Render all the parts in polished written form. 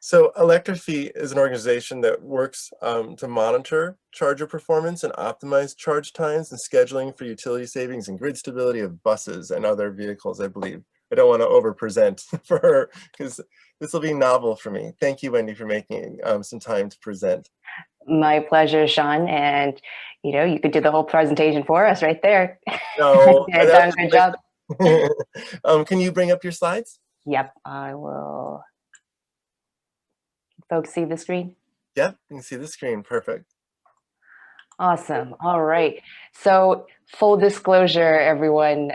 So Electriphi is an organization that works to monitor charger performance and optimize charge times and scheduling for utility savings and grid stability of buses and other vehicles, I believe. I don't want to over-present for her because this will be novel for me. Thank you, Wendy, for making some time to present. My pleasure, Sean. And you could do the whole presentation for us right there. No, Yeah, that done a would good be job. great. Can you bring up your slides? Yep, I will. Folks see the screen? Yep, you can see the screen. Perfect. Awesome. All right. So full disclosure, everyone,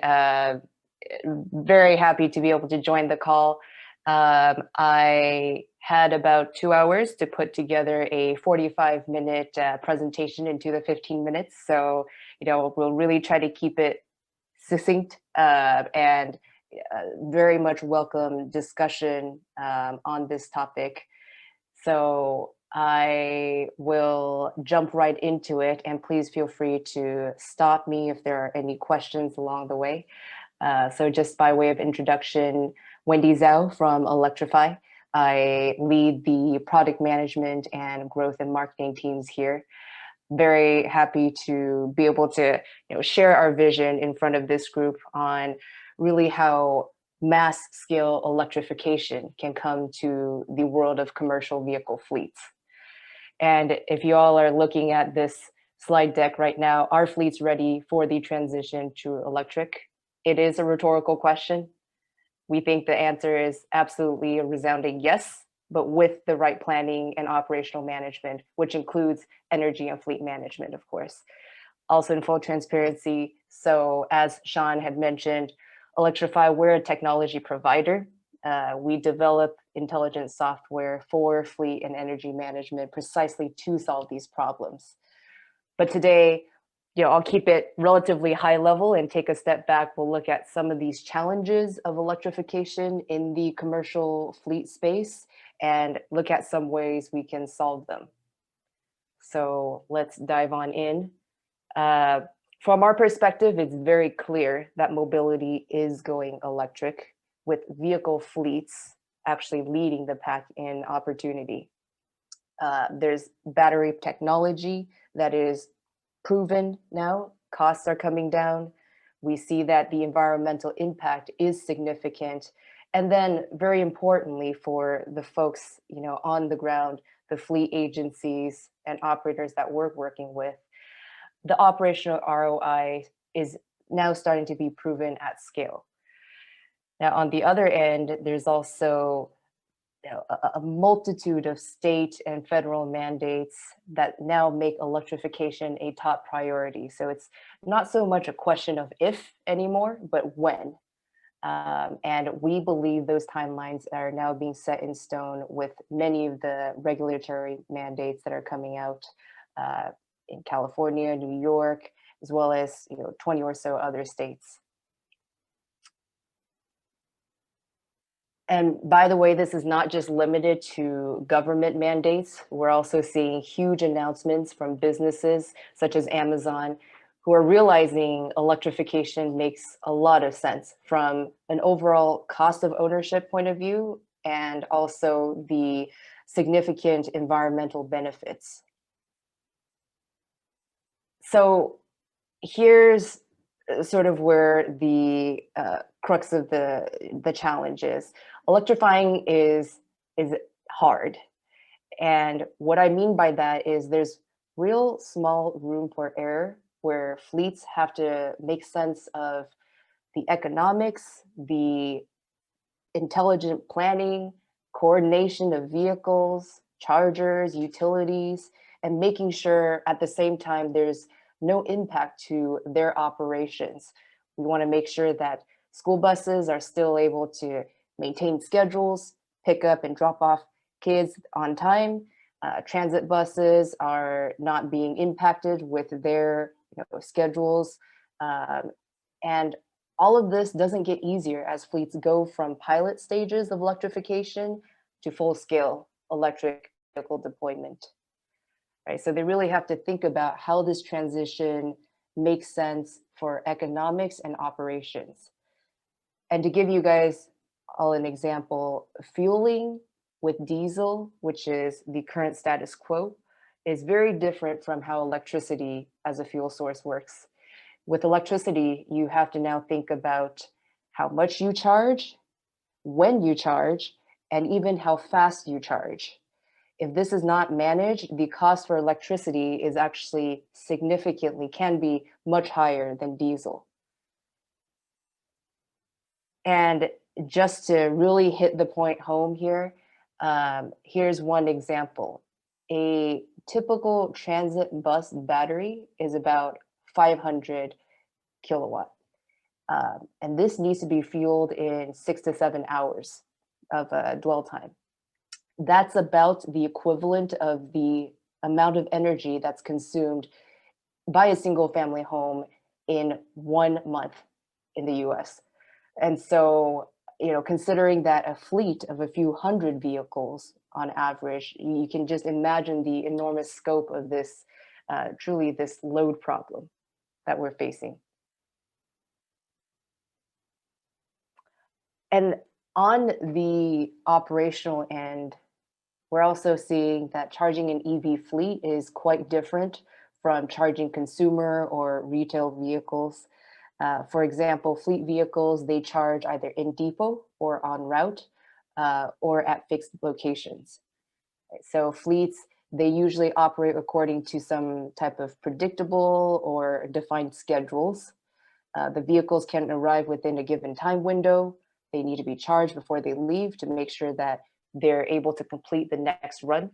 very happy to be able to join the call. I had about 2 hours to put together a 45-minute presentation into the 15 minutes. So, we'll really try to keep it succinct and very much welcome discussion on this topic. So I will jump right into it, and please feel free to stop me if there are any questions along the way. So just by way of introduction, Wendy Zhao from Electrify. I lead the product management and growth and marketing teams here. Very happy to be able to share our vision in front of this group on really how mass scale electrification can come to the world of commercial vehicle fleets. And if you all are looking at this slide deck right now, are fleets ready for the transition to electric? It is a rhetorical question. We think the answer is absolutely a resounding yes, but with the right planning and operational management, which includes energy and fleet management, of course. Also in full transparency, so as Sean had mentioned, Electrify, we're a technology provider. We develop intelligent software for fleet and energy management precisely to solve these problems. But today, I'll keep it relatively high level and take a step back. We'll look at some of these challenges of electrification in the commercial fleet space and look at some ways we can solve them. So let's dive on in. From our perspective, it's very clear that mobility is going electric, with vehicle fleets actually leading the pack in opportunity. There's battery technology that is proven now. Costs are coming down. We see that the environmental impact is significant. And then very importantly for the folks, on the ground, the fleet agencies and operators that we're working with, the operational ROI is now starting to be proven at scale. Now, on the other end, there's also a multitude of state and federal mandates that now make electrification a top priority. So it's not so much a question of if anymore, but when. And we believe those timelines are now being set in stone with many of the regulatory mandates that are coming out in California, New York, as well as 20 or so other states. And by the way, this is not just limited to government mandates. We're also seeing huge announcements from businesses such as Amazon, who are realizing electrification makes a lot of sense from an overall cost of ownership point of view and also the significant environmental benefits. So here's sort of where the crux of the challenge is. Electrifying is hard. And what I mean by that is there's real small room for error where fleets have to make sense of the economics, the intelligent planning, coordination of vehicles, chargers, utilities, and making sure at the same time there's no impact to their operations. We want to make sure that school buses are still able to maintain schedules, pick up and drop off kids on time. Transit buses are not being impacted with their schedules. And all of this doesn't get easier as fleets go from pilot stages of electrification to full-scale electric vehicle deployment. Right? So they really have to think about how this transition makes sense for economics and operations. And to give you guys all an example, fueling with diesel, which is the current status quo, is very different from how electricity as a fuel source works. With electricity, you have to now think about how much you charge, when you charge, and even how fast you charge. If this is not managed, the cost for electricity is actually significantly, can be much higher than diesel. And just to really hit the point home here, here's one example. A typical transit bus battery is about 500 kilowatt. And this needs to be fueled in 6 to 7 hours of dwell time. That's about the equivalent of the amount of energy that's consumed by a single family home in 1 month in the US. And so, considering that a fleet of a few hundred vehicles on average, you can just imagine the enormous scope of this, truly this load problem that we're facing. And on the operational end, we're also seeing that charging an EV fleet is quite different from charging consumer or retail vehicles. For example, fleet vehicles, they charge either in depot or en route or at fixed locations. So fleets, they usually operate according to some type of predictable or defined schedules. The vehicles can arrive within a given time window. They need to be charged before they leave to make sure that they're able to complete the next run.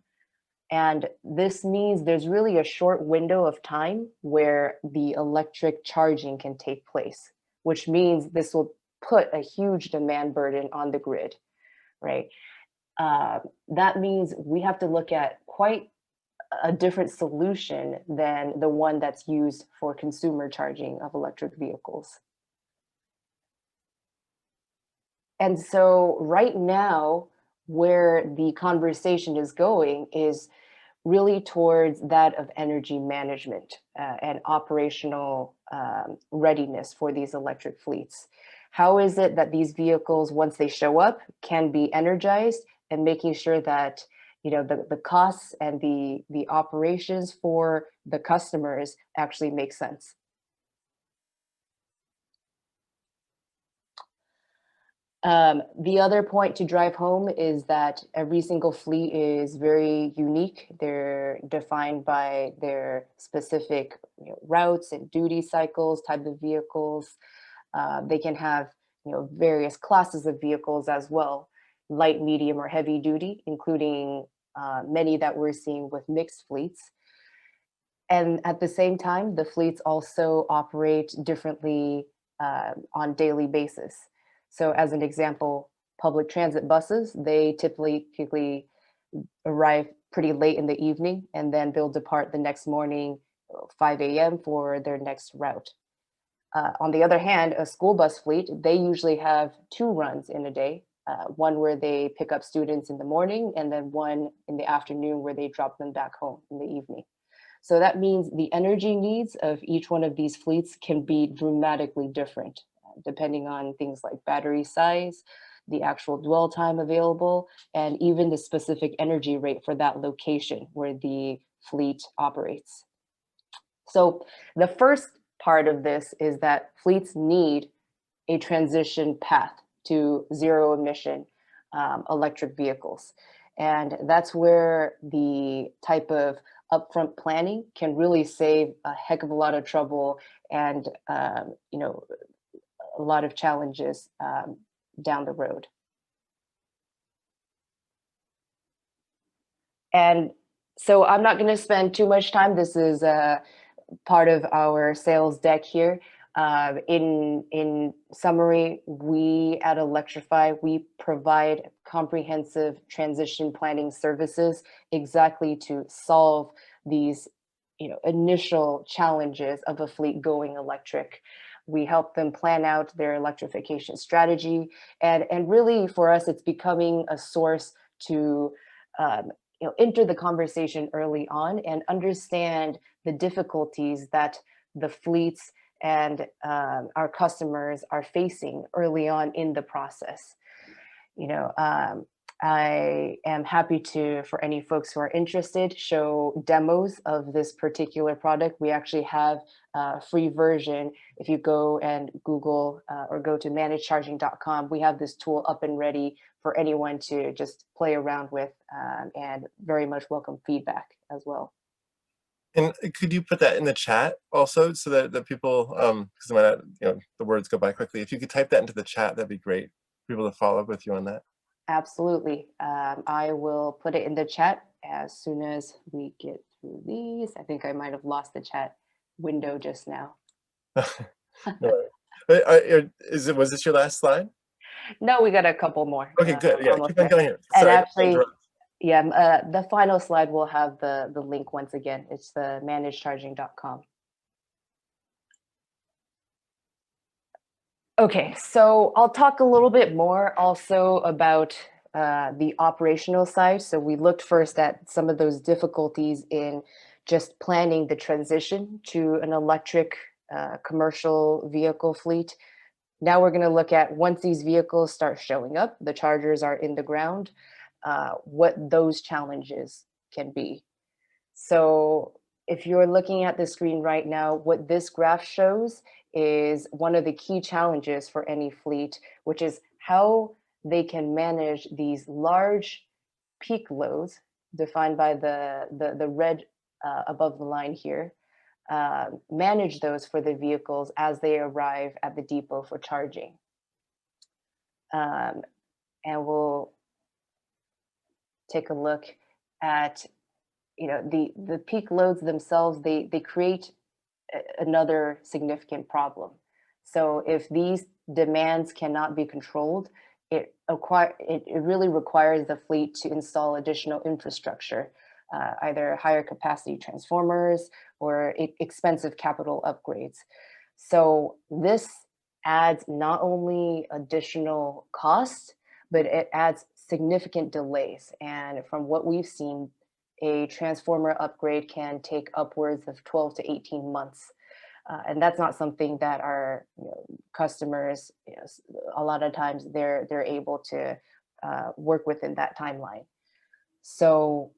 And this means there's really a short window of time where the electric charging can take place, which means this will put a huge demand burden on the grid, right? That means we have to look at quite a different solution than the one that's used for consumer charging of electric vehicles. And so right now, where the conversation is going is really towards that of energy management and operational readiness for these electric fleets. How is it that these vehicles, once they show up, can be energized, and making sure that the costs and the operations for the customers actually make sense? The other point to drive home is that every single fleet is very unique. They're defined by their specific routes and duty cycles, type of vehicles. They can have various classes of vehicles as well, light, medium, or heavy duty, including many that we're seeing with mixed fleets. And at the same time, the fleets also operate differently on daily basis. So as an example, public transit buses, they typically arrive pretty late in the evening, and then they'll depart the next morning, 5 a.m. for their next route. On the other hand, a school bus fleet, they usually have two runs in a day, one where they pick up students in the morning, and then one in the afternoon where they drop them back home in the evening. So that means the energy needs of each one of these fleets can be dramatically different, depending on things like battery size, the actual dwell time available, and even the specific energy rate for that location where the fleet operates. So the first part of this is that fleets need a transition path to zero emission electric vehicles. And that's where the type of upfront planning can really save a heck of a lot of trouble and a lot of challenges down the road. And so I'm not going to spend too much time. This is part of our sales deck here. In summary, we at Electrify, we provide comprehensive transition planning services exactly to solve these initial challenges of a fleet going electric. We help them plan out their electrification strategy. And really for us, it's becoming a source to enter the conversation early on and understand the difficulties that the fleets and our customers are facing early on in the process. I am happy to, for any folks who are interested, show demos of this particular product. We actually have a free version. If you go and Google or go to managecharging.com, we have this tool up and ready for anyone to just play around with, and very much welcome feedback as well. And could you put that in the chat also so that people, because might not, the words go by quickly. If you could type that into the chat, that'd be great. People to follow up with you on that. Absolutely. I will put it in the chat as soon as we get through these. I think I might have lost the chat window just now. No was this your last slide? No, we got a couple more. Okay, good. Yeah, Almost keep on there. going here. And Sorry, actually, yeah, the final slide will have the link once again. It's the managecharging.com. Okay, so I'll talk a little bit more also about the operational side. So we looked first at some of those difficulties in just planning the transition to an electric commercial vehicle fleet. Now we're going to look at, once these vehicles start showing up, the chargers are in the ground, what those challenges can be. So if you're looking at the screen right now, what this graph shows is one of the key challenges for any fleet, which is how they can manage these large peak loads defined by the red above the line here, manage those for the vehicles as they arrive at the depot for charging. And we'll take a look at, the peak loads themselves. They create another significant problem. So if these demands cannot be controlled, it really requires the fleet to install additional infrastructure, either higher capacity transformers or expensive capital upgrades. So this adds not only additional costs, but it adds significant delays. And from what we've seen, a transformer upgrade can take upwards of 12 to 18 months. And that's not something that our customers, a lot of times they're able to work within that timeline. So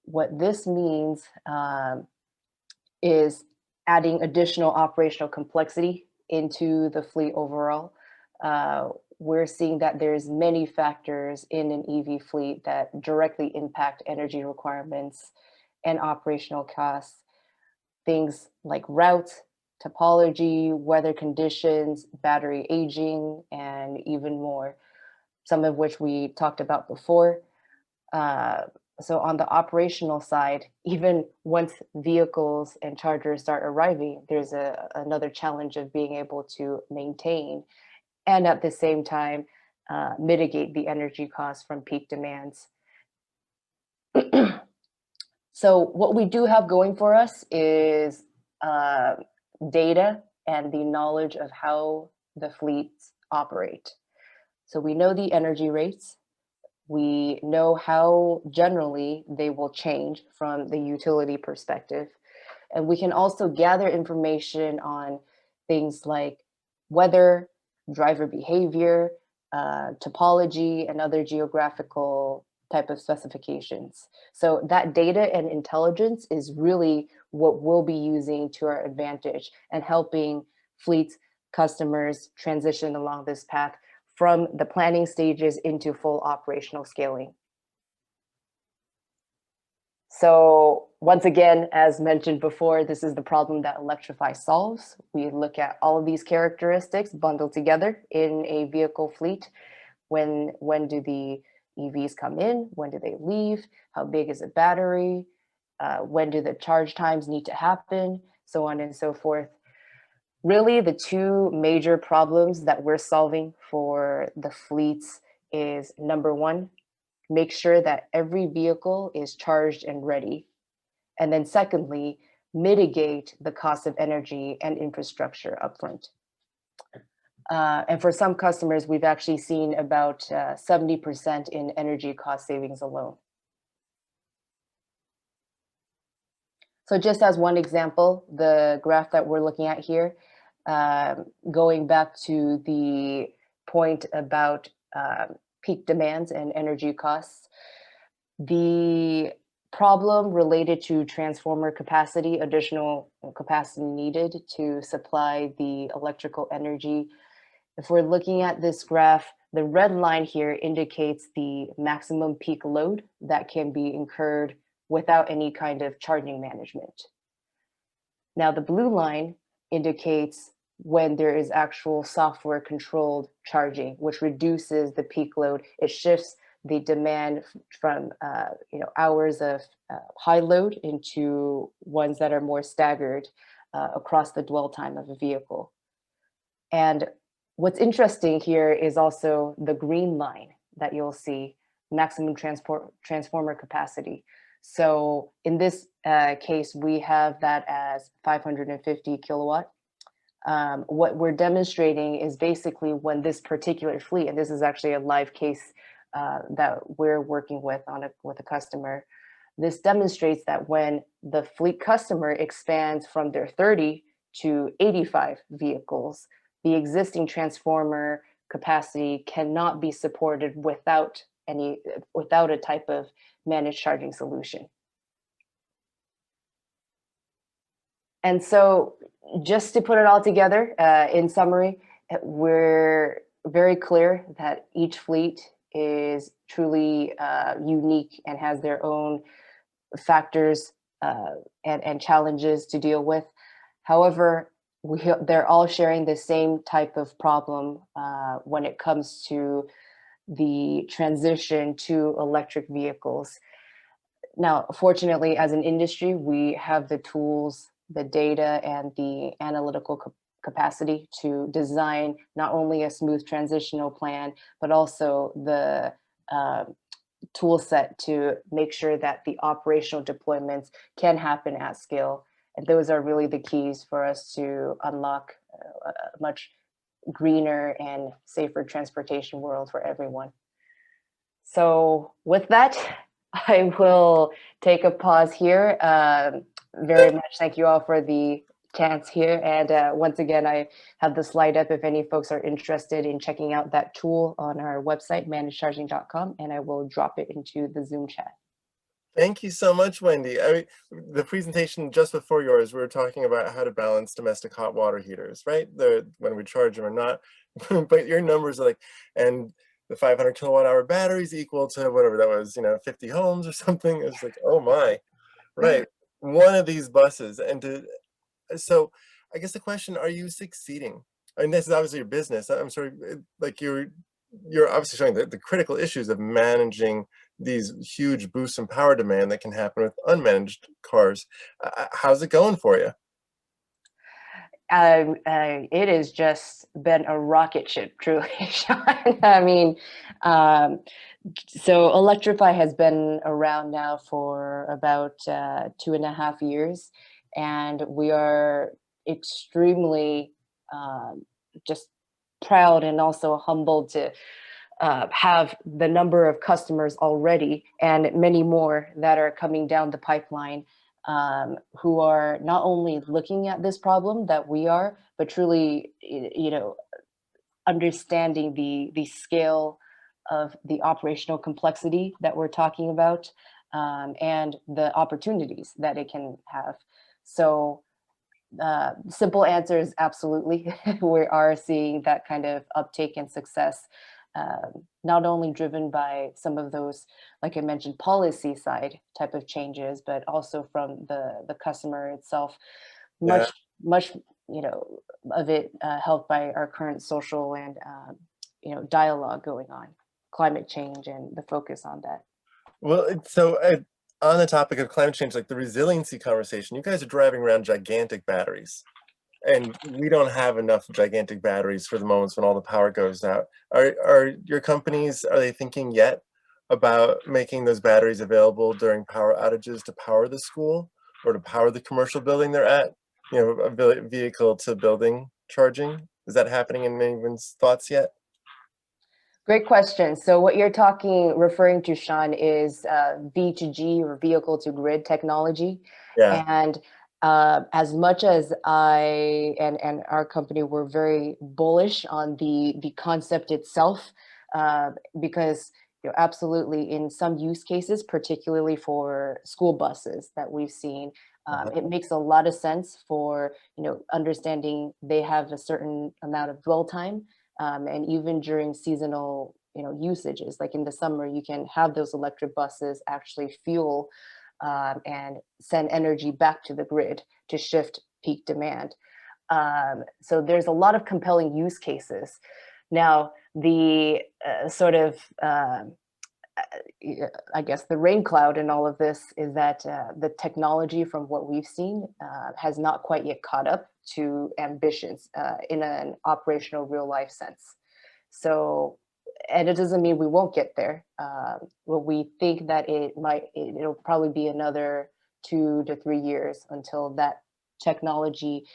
what this means is adding additional operational complexity into the fleet overall. We're seeing that there's many factors in an EV fleet that directly impact energy requirements and operational costs. Things like routes, topology, weather conditions, battery aging, and even more, some of which we talked about before. So on the operational side, even once vehicles and chargers start arriving, there's another challenge of being able to maintain and at the same time mitigate the energy costs from peak demands. So what we do have going for us is data and the knowledge of how the fleets operate. So we know the energy rates. We know how generally they will change from the utility perspective. And we can also gather information on things like weather, driver behavior, topology, and other geographical type of specifications. So that data and intelligence is really what we'll be using to our advantage and helping fleets, customers transition along this path from the planning stages into full operational scaling. So once again, as mentioned before, this is the problem that Electriphi solves. We look at all of these characteristics bundled together in a vehicle fleet. When do the EVs come in? When do they leave? How big is a battery? When do the charge times need to happen? So on and so forth. Really, the two major problems that we're solving for the fleets is, number one, make sure that every vehicle is charged and ready. And then secondly, mitigate the cost of energy and infrastructure upfront. And for some customers, we've actually seen about 70% in energy cost savings alone. So just as one example, the graph that we're looking at here, going back to the point about peak demands and energy costs. The problem related to transformer capacity, additional capacity needed to supply the electrical energy. If we're looking at this graph, the red line here indicates the maximum peak load that can be incurred without any kind of charging management. Now, the blue line indicates when there is actual software controlled charging, which reduces the peak load. It shifts the demand from hours of high load into ones that are more staggered across the dwell time of a vehicle. And what's interesting here is also the green line that you'll see, maximum transformer capacity. So in this case, we have that as 550 kilowatt. What we're demonstrating is basically when this particular fleet, and this is actually a live case that we're working with with a customer, this demonstrates that when the fleet customer expands from their 30 to 85 vehicles, the existing transformer capacity cannot be supported without a type of managed charging solution. And so just to put it all together, in summary, we're very clear that each fleet is truly unique and has their own factors and challenges to deal with. However, they're all sharing the same type of problem when it comes to the transition to electric vehicles. Now, fortunately, as an industry, we have the tools, the data, and the analytical capacity to design not only a smooth transitional plan, but also the tool set to make sure that the operational deployments can happen at scale. And those are really the keys for us to unlock a much greener and safer transportation world for everyone. So with that, I will take a pause here. Very much thank you all for the chance here. And once again, I have the slide up if any folks are interested in checking out that tool on our website, managedcharging.com, and I will drop it into the Zoom chat. Thank you so much, Wendy. The presentation just before yours, we were talking about how to balance domestic hot water heaters, right? When we charge them or not. But your numbers are like, and the 500 kilowatt hour batteries equal to whatever that was, 50 homes or something. It's like, oh my, right. One of these buses. So I guess the question, are you succeeding? And this is obviously your business. I'm sorry, like you're obviously showing the critical issues of managing these huge boosts in power demand that can happen with unmanaged cars. How's it going for you? It has just been a rocket ship, truly, Sean. I mean, so Electrify has been around now for about 2.5 years, and we are extremely just proud and also humbled to have the number of customers already and many more that are coming down the pipeline who are not only looking at this problem that we are, but truly, understanding the scale of the operational complexity that we're talking about and the opportunities that it can have. So simple answer is absolutely. We are seeing that kind of uptake and success, not only driven by some of those, like I mentioned, policy side type of changes, but also from the customer itself. Much of it helped by our current social and dialogue going on, climate change and the focus on that. Well, so on the topic of climate change, like the resiliency conversation, you guys are driving around gigantic batteries. And we don't have enough gigantic batteries for the moments when all the power goes out. Are your companies, are they thinking yet about making those batteries available during power outages to power the school or to power the commercial building they're at? A vehicle to building charging? Is that happening in anyone's thoughts yet? Great question. So what you're referring to, Sean, is V2G or vehicle to grid technology. Yeah. And as much as I and our company were very bullish on the concept itself, because absolutely in some use cases, particularly for school buses that we've seen, it makes a lot of sense for understanding they have a certain amount of dwell time, and even during seasonal usages, like in the summer, you can have those electric buses actually fuel and send energy back to the grid to shift peak demand. So there's a lot of compelling use cases. Now, the sort of I guess the rain cloud in all of this is that the technology, from what we've seen, has not quite yet caught up to ambitions in an operational real life sense. So, and it doesn't mean we won't get there. Well, we think that it'll probably be another 2 to 3 years until that technology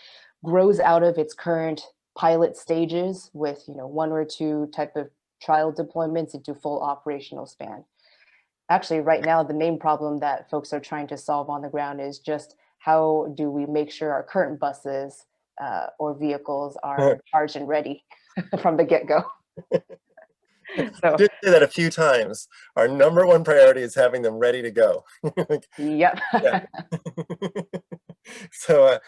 grows out of its current pilot stages with 1 or 2 type of trial deployments into full operational span. Actually, right now, the main problem that folks are trying to solve on the ground is just how do we make sure our current buses or vehicles are charged and ready from the get-go. I So, did say that a few times. Our number one priority is having them ready to go. yep. Yeah. So,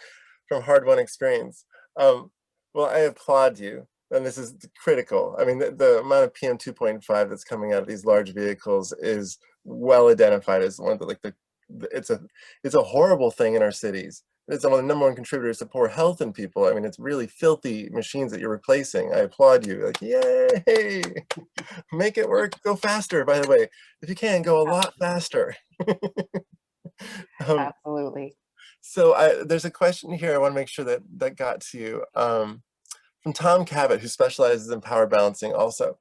from hard-won experience, well, I applaud you, and this is critical. I mean, the amount of PM 2.5 that's coming out of these large vehicles is well identified as one of it's a horrible thing in our cities. It's one of the number one contributors to poor health in people. I mean, it's really filthy machines that you're replacing. I applaud you. Like, yay! Make it work. Go faster, by the way. If you can, go a lot faster. Absolutely. So there's a question here I want to make sure that got to you. From Tom Cabot, who specializes in power balancing also.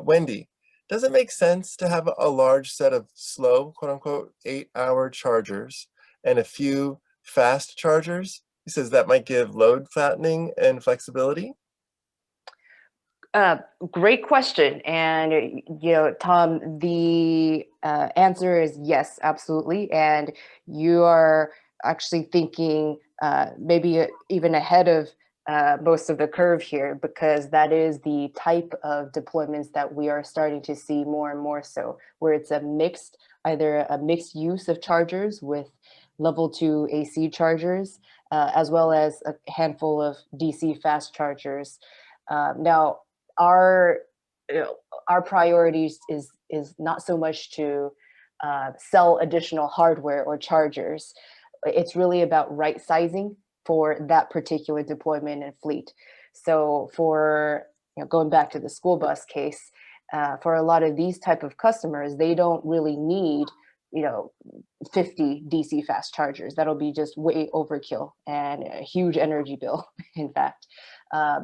Wendy, does it make sense to have a large set of slow, quote unquote, 8-hour chargers and a few fast chargers? He says that might give load flattening and flexibility. Great question. And, Tom, the answer is yes, absolutely. And you are actually thinking maybe even ahead of most of the curve here, because that is the type of deployments that we are starting to see more and more so, where it's either a mixed use of chargers with level 2 AC chargers, as well as a handful of DC fast chargers. Now, our our priorities is not so much to sell additional hardware or chargers. It's really about right sizing for that particular deployment and fleet. So for going back to the school bus case, for a lot of these type of customers, they don't really need 50 DC fast chargers. That'll be just way overkill and a huge energy bill, in fact.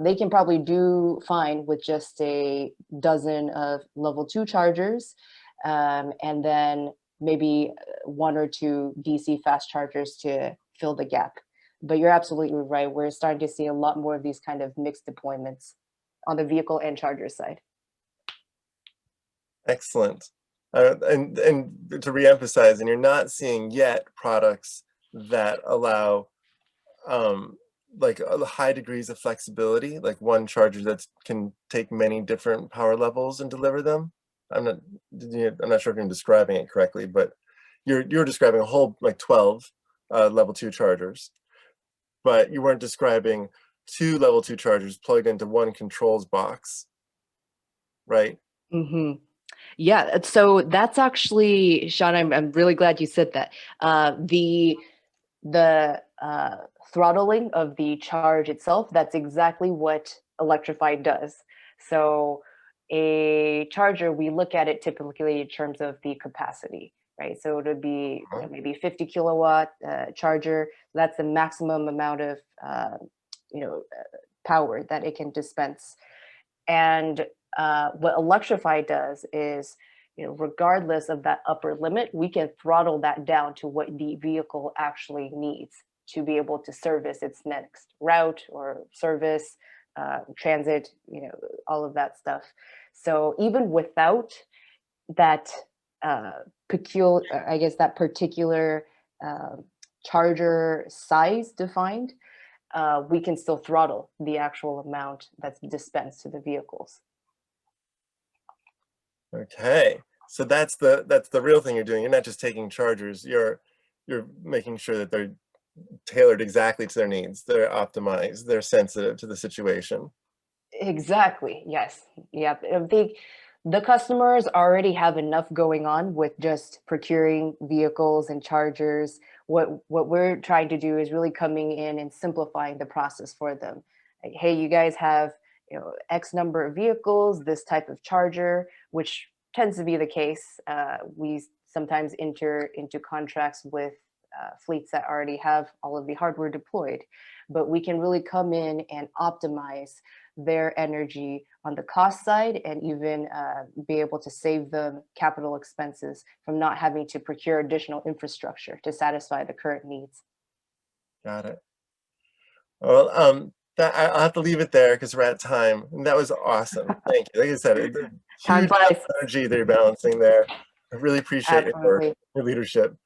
They can probably do fine with just a dozen of level 2 chargers, and then maybe 1 or 2 DC fast chargers to fill the gap. But you're absolutely right. We're starting to see a lot more of these kind of mixed deployments on the vehicle and charger side. Excellent. And to reemphasize, and you're not seeing yet products that allow like high degrees of flexibility, like one charger that can take many different power levels and deliver them. I'm not sure if I'm describing it correctly, but you're describing a whole like 12 level 2 chargers, but you weren't describing 2 level 2 chargers plugged into one controls box, right? Mm-hmm. Yeah, so that's actually, Sean, I'm really glad you said that. The throttling of the charge itself, that's exactly what Electrify does. So a charger, we look at it typically in terms of the capacity, right? So it would be maybe 50 kilowatt charger. That's the maximum amount of power that it can dispense. And what Electrify does is, regardless of that upper limit, we can throttle that down to what the vehicle actually needs to be able to service its next route or service, transit, all of that stuff. So even without that that particular charger size defined, we can still throttle the actual amount that's dispensed to the vehicles. Okay, so that's the real thing you're doing. You're not just taking chargers. You're making sure that they're tailored exactly to their needs. They're optimized. They're sensitive to the situation. Exactly. Yes. Yep. I think the customers already have enough going on with just procuring vehicles and chargers. What we're trying to do is really coming in and simplifying the process for them. Like, hey, you guys have, X number of vehicles, this type of charger, which tends to be the case. We sometimes enter into contracts with fleets that already have all of the hardware deployed, but we can really come in and optimize their energy on the cost side, and even be able to save them capital expenses from not having to procure additional infrastructure to satisfy the current needs. Got it. Well, I'll have to leave it there because we're at time. And that was awesome. Thank you. Like I said, Time huge flies. energy that you're balancing there. I really appreciate your work, Absolutely. your leadership.